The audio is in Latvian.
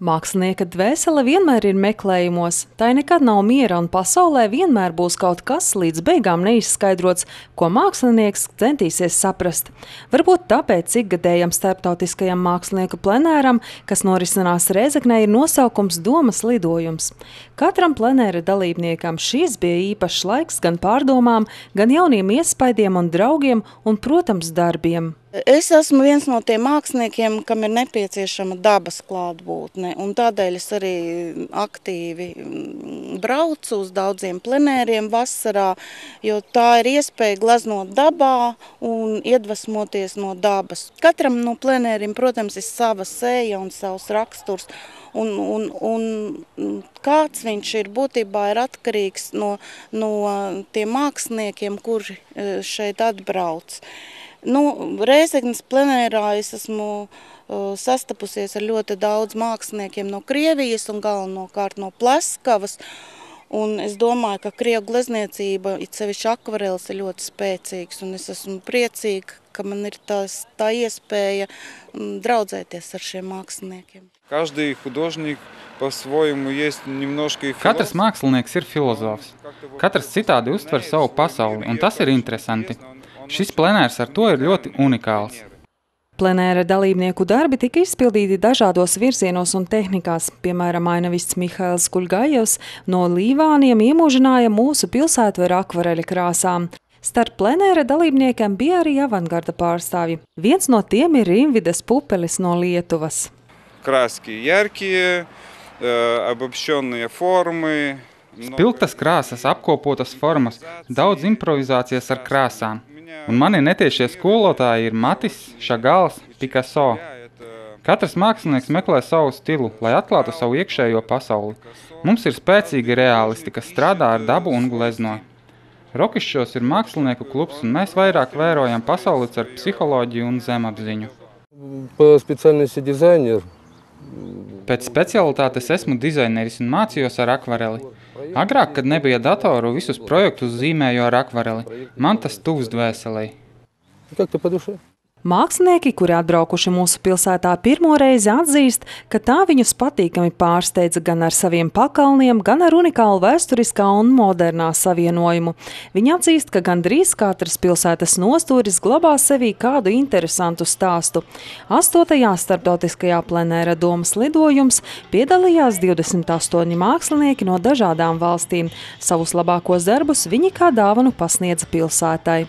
Mākslinieka dvēsele vienmēr ir meklējumos, tai nekad nav miera un pasaulē vienmēr būs kaut kas līdz beigām neizskaidrots, ko mākslinieks centīsies saprast. Varbūt tāpēc ikgadējam starptautiskajam mākslinieku plenēram, kas norisinās Rēzeknē, ir nosaukums Domas lidojums. Katram plenēra dalībniekam šīs bija īpašs laiks gan pārdomām, gan jauniem iespaidiem un draugiem un, protams, darbiem. Es esmu viens no tiem māksliniekiem, kam ir nepieciešama dabas klātbūtne, un tādēļ es arī aktīvi braucu uz daudziem plenēriem vasarā, jo tā ir iespēja glaznot dabā un iedvesmoties no dabas. Katram no plenēriem, protams, ir sava seja un savs raksturs, un kāds viņš ir būtībā ir atkarīgs no tiem māksliniekiem, kuri šeit atbrauc. Rēzeknes plenērā es esmu sastapusies ar ļoti daudz māksliniekiem no Krievijas un galvenokārt no Pleskavas. Un es domāju, ka krievu glezniecība, it sevišķi akvareles, ir ļoti spēcīgs. Un es esmu priecīga, ka man ir tā iespēja draudzēties ar šiem māksliniekiem. Katrs mākslinieks ir filozofs. Katrs citādi uztver savu pasauli, un tas ir interesanti. Šis plenērs ar to ir ļoti unikāls. Plenēra dalībnieku darbi tika izpildīti dažādos virzienos un tehnikās. Piemēram, ainavists Mihails Kuļgājevs no Līvāniem iemūžināja mūsu pilsētu ar akvareļa krāsām. Starp plenēra dalībniekiem bija arī avangarda pārstāvji. Viens no tiem ir Rimvidas Pupelis no Lietuvas. Spilgtas krāsas, apkopotas formas, daudz improvizācijas ar krāsām. Un mani netiešie skolotāji ir Matis, Šagals, Picasso. Katrs mākslinieks meklē savu stilu, lai atklātu savu iekšējo pasauli. Mums ir spēcīgi reālisti, kas strādā ar dabu un glezno. Rokišķos ir mākslinieku klubs, un mēs vairāk vērojam pasauli ar psiholoģiju un zemapziņu. Pēc specialitātes esmu dizaineris un mācījos ar akvareli. Agrāk, kad nebija datoru, visus projektus zīmēju ar akvareli. Man tas tuvs dvēselei. Mākslinieki, kuri atbraukuši mūsu pilsētā pirmo reizi, atzīst, ka tā viņus patīkami pārsteidza gan ar saviem pakalniem, gan ar unikālu vēsturiskā un modernā savienojumu. Viņi atzīst, ka gandrīz katras pilsētas nostūris glabā sevī kādu interesantu stāstu. 8. starptautiskajā plenēra Domas lidojums piedalījās 28 mākslinieki no dažādām valstīm. Savus labākos darbus viņi kā dāvanu pasniedza pilsētai.